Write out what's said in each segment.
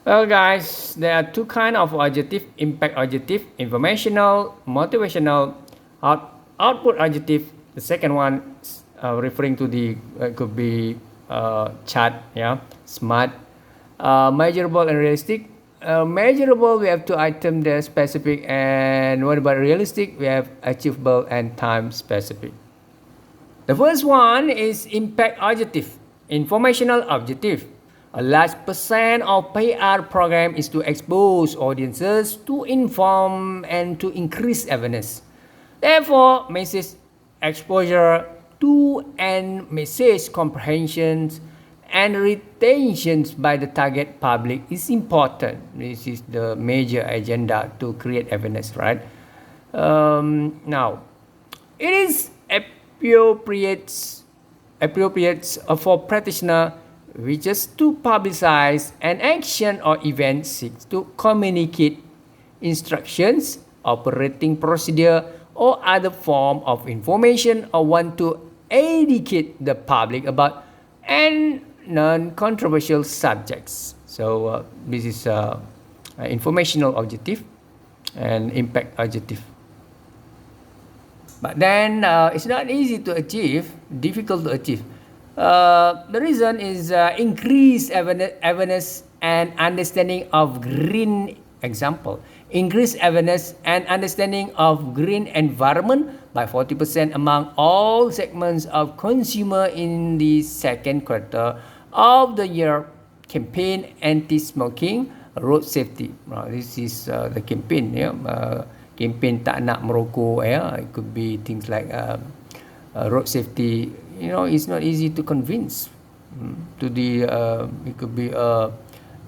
Well, guys, there are two kind of adjective: impact adjective, informational, motivational, output adjective. The second one referring to the could be chat, yeah, smart, measurable and realistic. Measurable, we have two items that are specific, and what about realistic? We have achievable and time specific. The first one is impact adjective, informational objective. A large percent of PR program is to expose audiences, to inform and to increase awareness. Therefore, message exposure to and message comprehension and retention by the target public is important. This is the major agenda to create awareness, right? Now, it is appropriate for practitioner which is to publicize an action or event seeks to communicate instructions, operating procedure, or other form of information, or want to educate the public about and non-controversial subjects. So this is informational objective and impact objective. But then it's not easy to achieve, difficult to achieve. The reason is increased awareness and understanding of green example. Increase awareness and understanding of green environment by 40% among all segments of consumer in the second quarter of the year. Campaign anti-smoking, road safety. This is the campaign. Campaign tak nak merokok. It could be things like road safety. It's not easy to convince. To the it could be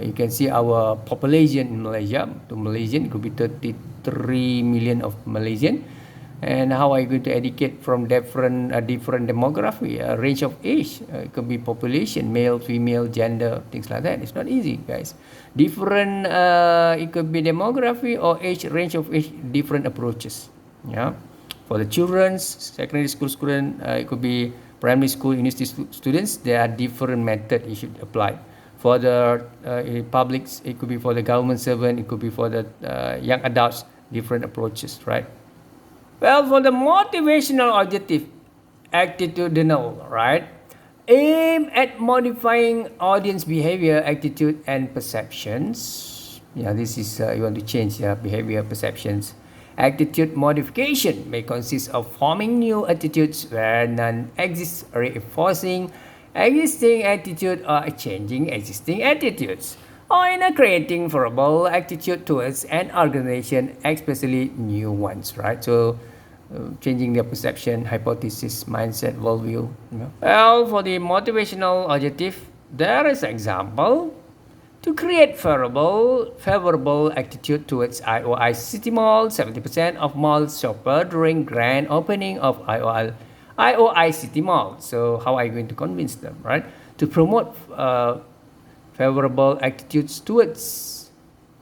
you can see our population in Malaysia. To Malaysian, it could be 33 million of Malaysian. And how are you going to educate from different demography, range of age? It could be population, male, female, gender, things like that. It's not easy, guys. Different, it could be demography or age, range of age, different approaches. Yeah, for the children's, secondary school student, it could be primary school, university students. There are different methods you should apply. For the publics, it could be for the government servant, it could be for the young adults, different approaches, right? Well, for the motivational objective, attitudinal, right? Aim at modifying audience behavior, attitude, and perceptions. Yeah, this is you want to change behavior, perceptions. Attitude modification may consist of forming new attitudes where none exists, reinforcing existing attitude or changing existing attitudes, or in creating favorable attitude towards an organization, especially new ones, right? So changing their perception, hypothesis, mindset, worldview. Well, for the motivational objective, there is example to create favorable attitude towards IOI City Mall. 70% of mall shopper during grand opening of IOI City Mall. So how are you going to convince them, right? To promote favorable attitudes towards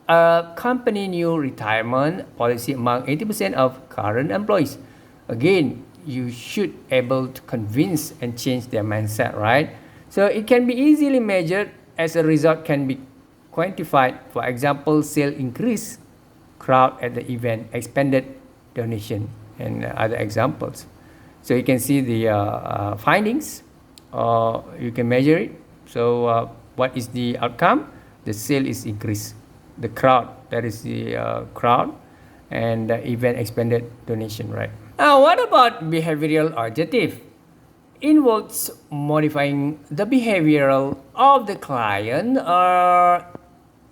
a company new retirement policy among 80% of current employees. Again, you should able to convince and change their mindset, right? So it can be easily measured. As a result, can be quantified. For example, sale increase, crowd at the event, expanded donation, and other examples. So you can see the findings, or you can measure it. So what is the outcome? The sale is increased. The crowd, that is the crowd, and the event expanded donation, right? Now, what about behavioral objective? Involves modifying the behavioral of the client or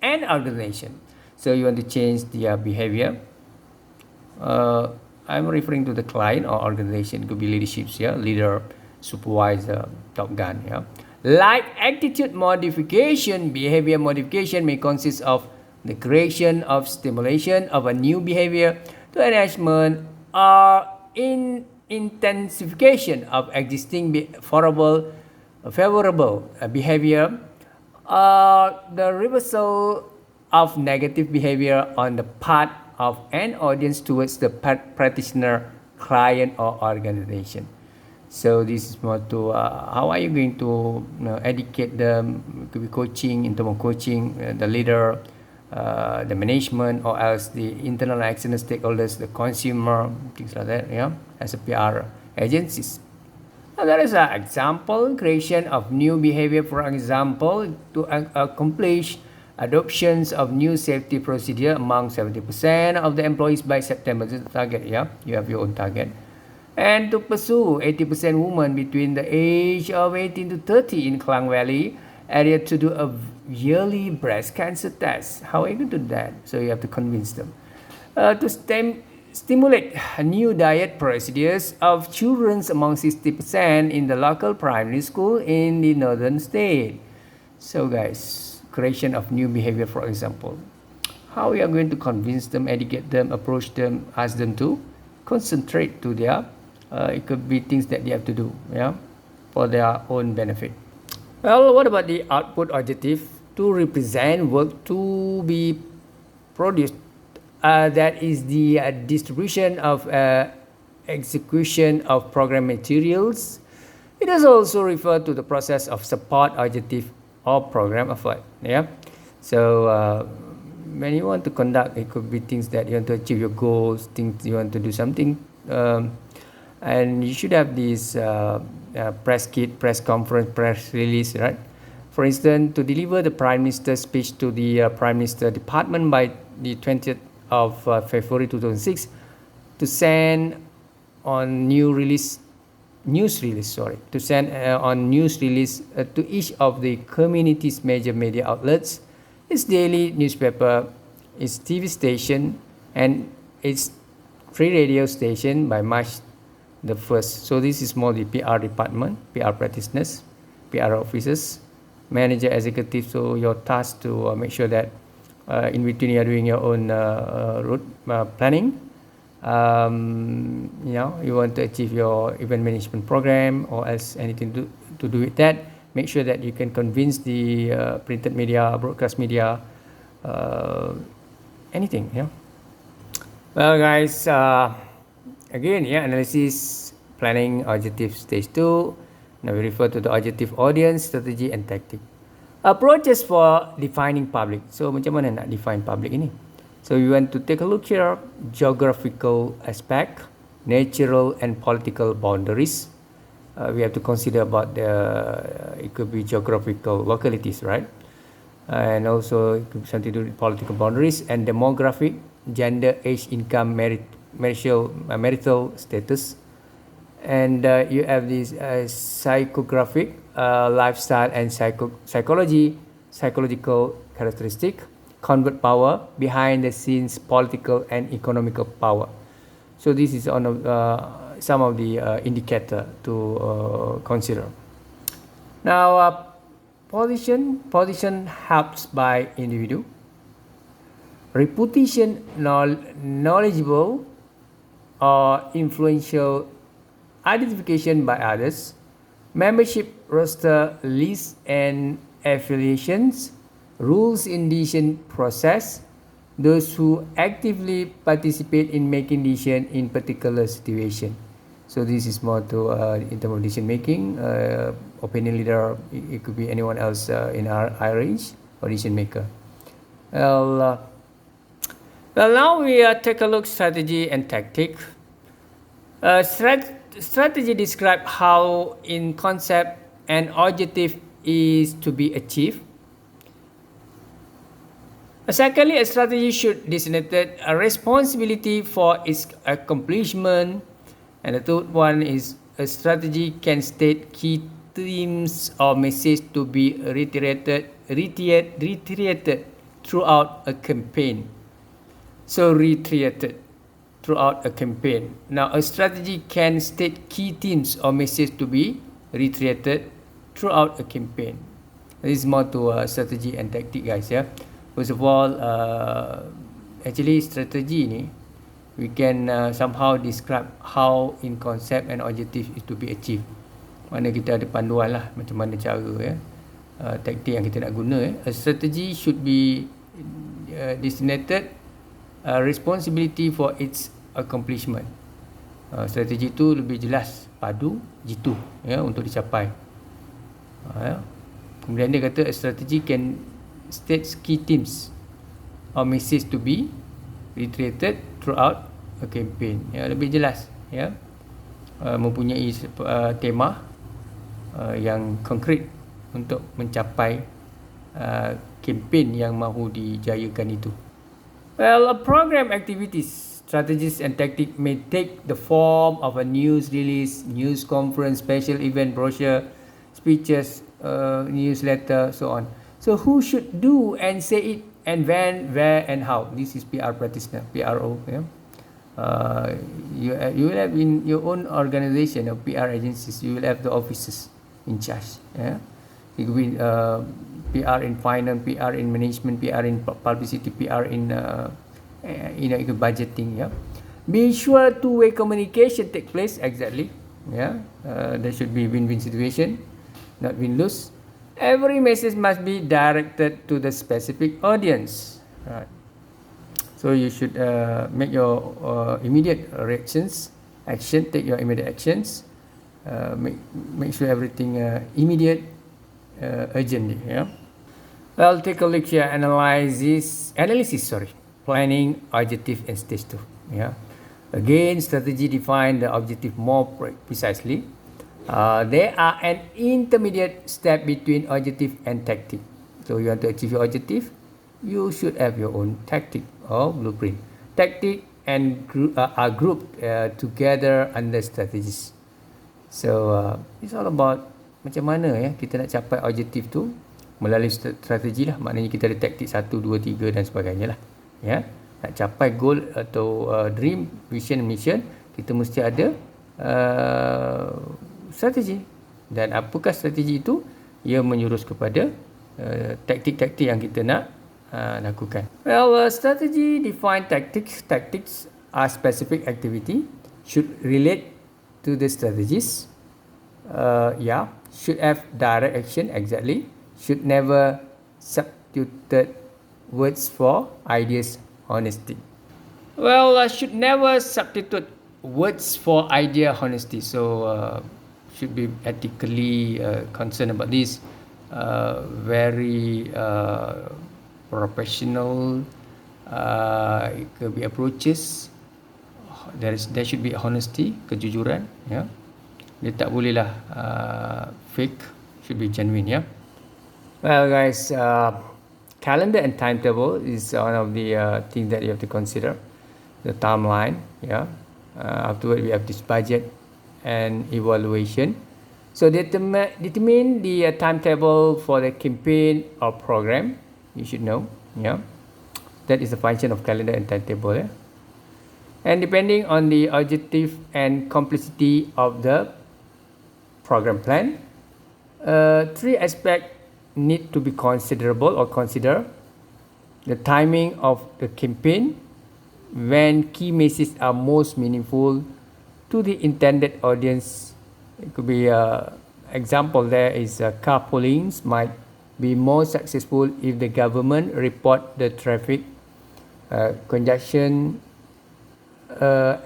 an organization. So you want to change the behavior. I'm referring to the client or organization. It could be leaderships, leader, supervisor, top gun. Like attitude modification, behavior modification may consist of the creation of stimulation of a new behavior to enhancement or intensification of existing favorable behavior, or the reversal of negative behavior on the part of an audience towards the practitioner, client, or organization. So this is more to how are you going to educate them? It could be coaching, in terms of coaching, the leader, the management, or else the internal and external stakeholders, the consumer, things like that. Yeah, as a PR agencies. Now, there is an example creation of new behavior. For example, to accomplish adoptions of new safety procedure among 70% of the employees by September. This is the target. Yeah, you have your own target. And to pursue 80% women between the age of 18 to 30 in Klang Valley area to do a yearly breast cancer test. How are you going to do that? So you have to convince them. To stimulate new diet procedures of children among 60% in the local primary school in the northern state. So guys, creation of new behavior, for example. How we are going to convince them, educate them, approach them, ask them to concentrate to their it could be things that they have to do, yeah, for their own benefit. Well, what about the output objective to represent work to be produced? That is the distribution of execution of program materials. It is also referred to the process of support objective or program effort. Yeah, so when you want to conduct, it could be things that you want to achieve your goals, things you want to do something. And you should have this press kit, press conference, press release, right? For instance, to deliver the Prime Minister's speech to the Prime Minister Department by the 20th of February 2006, to send on news release to each of the community's major media outlets, its daily newspaper, its TV station, and its 3 radio station by March the 1st. So this is more the PR department, PR practitioners, PR officers, manager, executive. So your task to make sure that in between you are doing your own route planning. You want to achieve your event management program or else anything to do with that. Make sure that you can convince the printed media, broadcast media, anything. Yeah. Well, guys. Again, analysis, planning, objective stage 2. Now we refer to the objective audience, strategy and tactic. Approaches for defining public. So macam mana nak define public ini? So we want to take a look here, geographical aspect, natural and political boundaries. We have to consider about it could be geographical localities, right? And also it could be something to do with political boundaries and demographic, gender, age, income, marital status, and you have this psychographic, lifestyle and psychological characteristic, convert power, behind the scenes political and economical power. So this is one of some of the indicator to consider. Now position helps by individual, reputation, knowledgeable or influential, identification by others, membership roster, list and affiliations, rules in decision process, those who actively participate in making decision in particular situation. So this is more to in terms of decision making, opinion leader, it could be anyone else in our range or decision maker. Well, now we take a look strategy and tactic. Strategy describe how in concept an objective is to be achieved. Secondly, a strategy should designate a responsibility for its accomplishment. And the third one is a strategy can state key themes or message to be reiterated throughout a campaign. So reiterated throughout a campaign. Now a strategy can state key themes or message to be reiterated throughout a campaign. This is more to strategy and tactic, guys. Yeah. First of all, actually strategy ni we can somehow describe how in concept and objective is to be achieved. Mana kita ada panduan lah macam mana cara taktik yang kita nak guna. A strategy should be designated responsibility for its accomplishment. Strategi tu lebih jelas padu jitu ya untuk dicapai. Ya. Kemudian dia kata a strategy can state key themes or message to be reiterated throughout a campaign. Ya, lebih jelas ya. Mempunyai tema yang konkret untuk mencapai kempen yang mahu dijayakan itu. Well, a program activities, strategies and tactics may take the form of a news release, news conference, special event brochure, speeches, newsletter, so on. So who should do and say it, and when, where, and how? This is PR practitioner, PRO. Yeah. You will have in your own organization or PR agencies, you will have the officers in charge. Yeah. It could be PR in finance, PR in management, PR in publicity, PR in budgeting. Yeah. Be sure two-way communication take place exactly. Yeah. There should be win-win situation, not win-lose. Every message must be directed to the specific audience. Right. So you should make your immediate take your immediate actions. Make sure everything immediate, urgently. Yeah. Well, take a look here. Analysis. Planning, objective, and stage 2. Yeah. Again, strategy define the objective more precisely. There are an intermediate step between objective and tactic. So you want to achieve your objective, you should have your own tactic or blueprint. Tactic and are grouped together under strategies. So it's all about macam mana ya kita nak capai objektif tu melalui strategi lah. Maknanya kita ada taktik 1, 2, 3 dan sebagainya lah. Ya, nak capai goal atau dream, vision, mission, kita mesti ada strategi. Dan apakah strategi itu? Ia menyurus kepada taktik-taktik yang kita nak lakukan. Well, strategy define tactics. Tactics are specific activity, should relate to the strategies. Should have direct action exactly. Should never substitute words for ideas. Honesty. Well, should never substitute words for idea. Honesty. So should be ethically concerned about this. Very professional. It could be approaches. There should be honesty, kejujuran. Yeah. Dia tak bolehlah fake, should be genuine. Yeah. Well, guys, calendar and timetable is one of the things that you have to consider. The timeline. Yeah. Afterward, we have this budget and evaluation. So determine the timetable for the campaign or program. You should know. Yeah. That is the function of calendar and timetable. Yeah. And depending on the objective and complexity of the program plan, 3 aspects need to be considerable or consider: the timing of the campaign, when key messages are most meaningful to the intended audience. It could be example there is carpoolings might be more successful if the government report the traffic congestion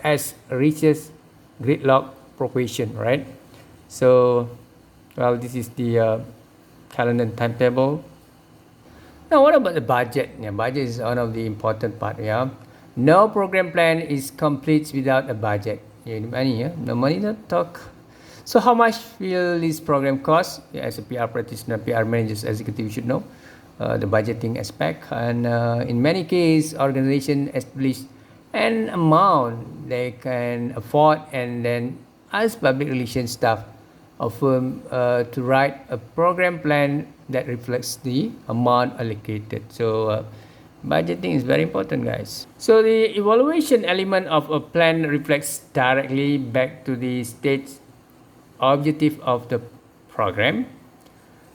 as reaches gridlock proportion, right? So, well, this is the calendar and timetable. Now, what about the budget? Yeah, budget is one of the important part. Yeah, no program plan is complete without a budget. Yeah, money. Yeah, no money, no talk. So, how much will this program cost? Yeah, as a PR practitioner, PR managers, executive, you should know the budgeting aspect. And in many cases, organization establish an amount they can afford, and then ask public relations staff of firm to write a program plan that reflects the amount allocated. So budgeting is very important, guys. So the evaluation element of a plan reflects directly back to the state's objective of the program.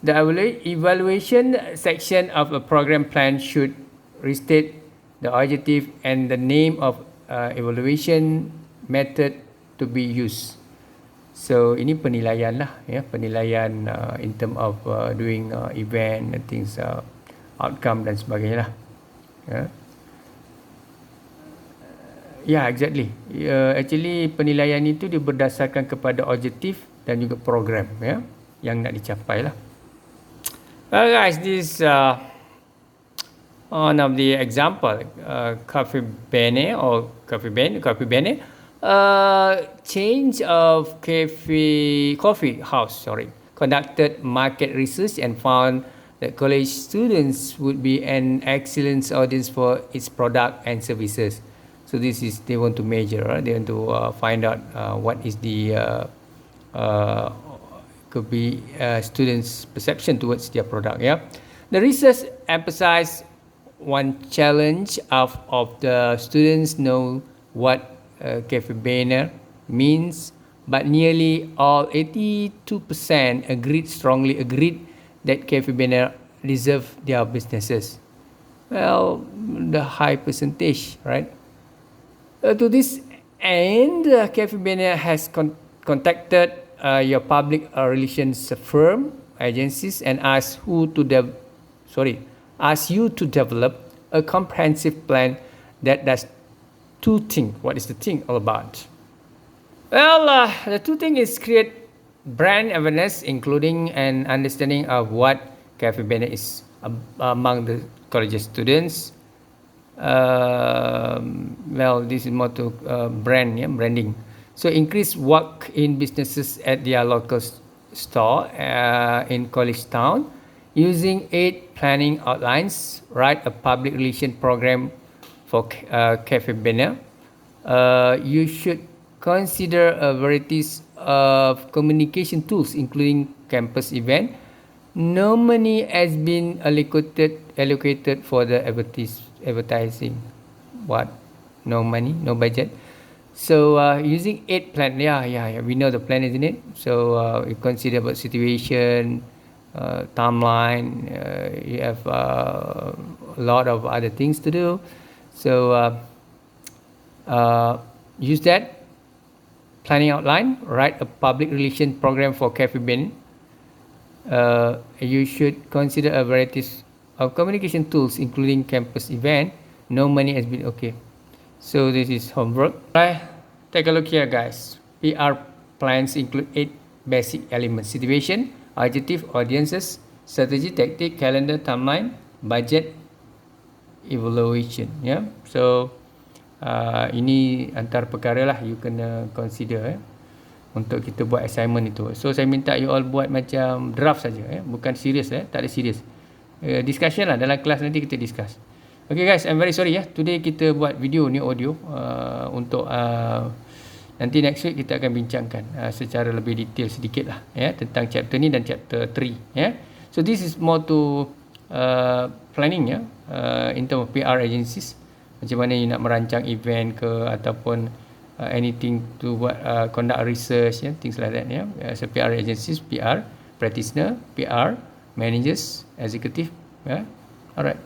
The evaluation section of a program plan should restate the objective and the name of evaluation method to be used. So ini penilaian lah, ya, penilaian in term of doing event and things, outcome dan sebagainya lah. Ya. Yeah, exactly. Actually penilaian itu dia berdasarkan kepada objektif dan juga program ya yang nak dicapai lah. Well guys, this one of the example, Coffee Bene or Coffee Bene, change of coffee house, conducted market research and found that college students would be an excellent audience for its product and services. So this is, they want to measure, right? They want to find out what is the could be students' perception towards their product. Yeah, the research emphasized one challenge of the students know what cafe banner means, but nearly all 82% strongly agreed that cafe banner deserve their businesses. Well, the high percentage, right? To this end, cafe banner has contacted your public relations firm agencies and asked you to develop a comprehensive plan that does two things. What is the thing all about? Well, the two things is create brand awareness, including an understanding of what Cafe Bene is among the college students. Well, this is more to branding. So increase work in businesses at their local store in college town, using 8 planning outlines, write a public relation program for Cafe Bene. You should consider a varieties of communication tools, including campus event. No money has been allocated for the advertising. What? No money, no budget. So using 8 plan, yeah, we know the plan, isn't it? So you consider about situation, timeline. You have a lot of other things to do. So use that planning outline, write a public relation program for Cafe Bene. You should consider a variety of communication tools, including campus event. No money has been okay. So this is homework. Right, take a look here, guys. PR plans include 8 basic elements: situation, objective, audiences, strategy, tactic, calendar, timeline, budget, evaluation. Yeah. So ini antara perkara lah you kena consider untuk kita buat assignment itu. So saya minta you all buat macam draft saja, bukan serius, tak ada serius. Discussion lah dalam kelas, nanti kita discuss. Okay guys, I'm very sorry today kita buat video ni audio untuk nanti next week kita akan bincangkan secara lebih detail sedikit lah tentang chapter ni dan chapter 3 So this is more to planning in terms of PR agencies, macam mana you nak merancang event ke ataupun anything to buat conduct research, things like that. So PR agencies, PR practitioner, PR managers, executive. Alright.